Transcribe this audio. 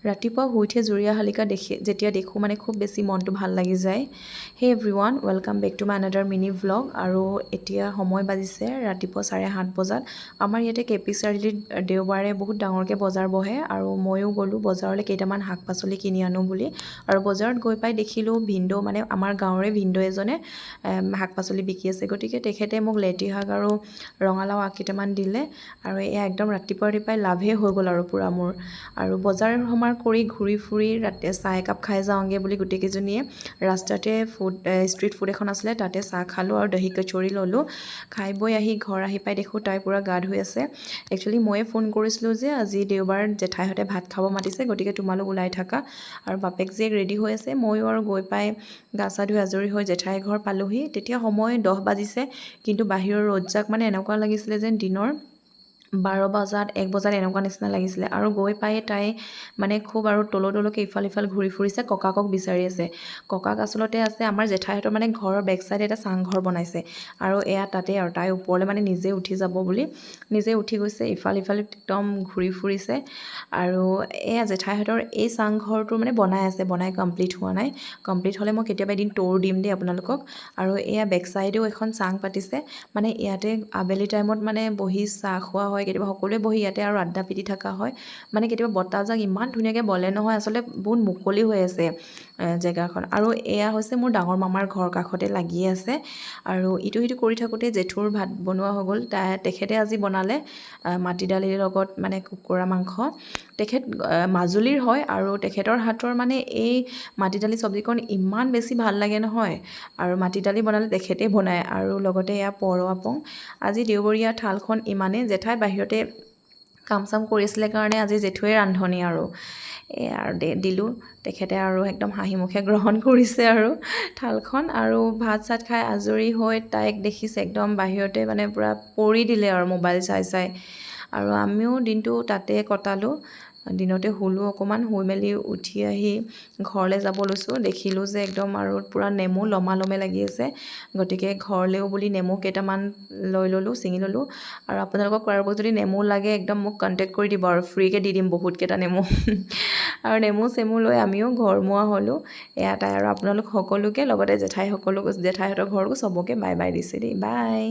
ৰাতিপুৱা শুই উঠি জুৰীয়া শালিকা যেতিয়া দেখোঁ মানে খুব বেছি মনটো ভাল লাগি যায়। Hey everyone, welcome back to my another mini vlog. আৰু এতিয়া সময় বাজিছে ৰাতিপুৱা 7:30 বজাত। আমাৰ ইয়াতে কেপি চাৰিআলিত দেওবাৰে বহুত ডাঙৰকৈ বজাৰ বহে আৰু ময়ো গ'লোঁ বজাৰলৈ কেইটামান শাক পাচলি কিনি আনো বুলি। আৰু বজাৰত গৈ পাই দেখিলোঁ ভিনদেউ মানে আমাৰ গাঁৱৰে ভিনদেউ এজনে শাক পাচলি বিকি আছে, গতিকে তেখেতে মোক লেটি শাক আৰু ৰঙালাও আগ কেইটামান দিলে। আৰু এয়া একদম ৰাতিপুৱাই লাভেই হৈ গ'ল আৰু পূৰা মোৰ। আৰু বজাৰ সমাৰ কৰি ঘূৰি ফুৰি ৰাতি চাহ একাপ খাই যাওঁগৈ বুলি গোটেইকেইজনীয়ে ৰাস্তাতে ষ্ট্ৰীট ফুড এখন আছিলে, তাতে চাহ খালোঁ আৰু দহি কচুৰি ল'লোঁ। খাই বৈ ঘৰ আহি পাই দেখোঁ তাই পূৰা গা ধুই আছে। একচুৱেলি ময়ে ফোন কৰিছিলোঁ যে আজি দেওবাৰ জেঠাইহঁতে ভাত খাব মাতিছে, গতিকে তোমালোক ওলাই থাকা। আৰু বাপেক জীয়েক ৰেডি হৈ আছে, ময়ো আৰু গৈ পাই গা চা ধুই আজৰি হৈ জেঠাই ঘৰ পালোহি। তেতিয়া সময় 10 বাজিছে, কিন্তু বাহিৰৰ ৰ'দজাক মানে এনেকুৱা লাগিছিলে যেন দিনৰ 12 বজাত 1 বজাত এনেকুৱা নিচিনা লাগিছিলে। আৰু গৈ পাই তাই মানে খুব আৰু তলকৈ ইফাল সিফাল ঘূৰি ফুৰিছে, ককাকক বিচাৰি আছে। ককাক আচলতে আছে আমাৰ জেঠাইহঁতৰ মানে ঘৰৰ বেক চাইডে এটা চাংঘৰ বনাইছে, আৰু এয়া তাতে আৰু তাই ওপৰলৈ মানে নিজে উঠি যাব বুলি নিজে উঠি গৈছে, ইফাল সিফাল একদম ঘূৰি ফুৰিছে। আৰু এয়া জেঠাইহঁতৰ এই চাংঘৰটো মানে বনাই কমপ্লিট হোৱা নাই। কমপ্লিট হ'লে মই কেতিয়াবা এদিন ট'ৰ দিম দেই আপোনালোকক। আৰু এয়া বেক চাইডেও এখন চাং পাতিছে, মানে ইয়াতে আবেলি টাইমত মানে বহি চাহ খোৱা হয়, কেতিয়াবা সকলোৱে বহি ইয়াতে আৰু আড্ডা পিটি থকা হয়। মানে কেতিয়াবা বতাহজাক ইমান ধুনীয়াকৈ বলে নহয়, আচলতে বহুত মুকলি হৈ আছে জেগাখন। আৰু এয়া হৈছে মোৰ ডাঙৰ মামাৰ ঘৰ কাষতে লাগিয়ে আছে। আৰু ইটো সিটো কৰি থাকোঁতে জেঠুৰ ভাত বনোৱা হৈ গ'ল। তেখেতে আজি বনালে মাটি দালিৰ লগত মানে কুকুৰা মাংস। তেখেত মাজুলীৰ হয়, আৰু তেখেতৰ হাতৰ মানে এই মাটি দালি চব্জিকণ ইমান বেছি ভাল লাগে নহয়। আৰু মাটি দালি বনালে তেখেতেই বনায়, আৰু লগতে এয়া পৰ আপং। আজি দেওবৰীয়া থালখন ইমানেই, জেঠাই বাহিৰতে কাম চাম কৰিছিলে কাৰণে আজি জেঠুৱে ৰান্ধনি। আৰু আৰু দিলোঁ, তেখেতে আৰু একদম হাঁহি মুখে গ্ৰহণ কৰিছে আৰু থালখন। আৰু ভাত চাত খাই আজৰি হৈ তাইক দেখিছে একদম বাহিৰতে মানে পূৰা পৰি দিলে আৰু মোবাইল চাই চাই। আৰু আমিও দিনটো তাতে কটালোঁ, দিনতে শুলোঁ অকণমান, শুই মেলি উঠি আহি ঘৰলৈ যাব লৈছোঁ। দেখিলোঁ যে একদম আৰু পূৰা নেমু লমালমে লাগি আছে, গতিকে ঘৰলৈও বুলি নেমু কেইটামান লৈ ল'লোঁ, ছিঙি ল'লোঁ। আৰু আপোনালোকক কাৰোবাক যদি নেমু লাগে একদম মোক কণ্টেক্ট কৰি দিব, আৰু ফ্ৰীকৈ দি দিম বহুতকেইটা নেমু। আৰু নেমু চেমু লৈ আমিও ঘৰমুৱা হ'লোঁ। এয়া তাই আৰু আপোনালোক সকলোকে লগতে জেঠাইহঁতৰ ঘৰকো চবকে বাই বাই দিছে দেই, বাই।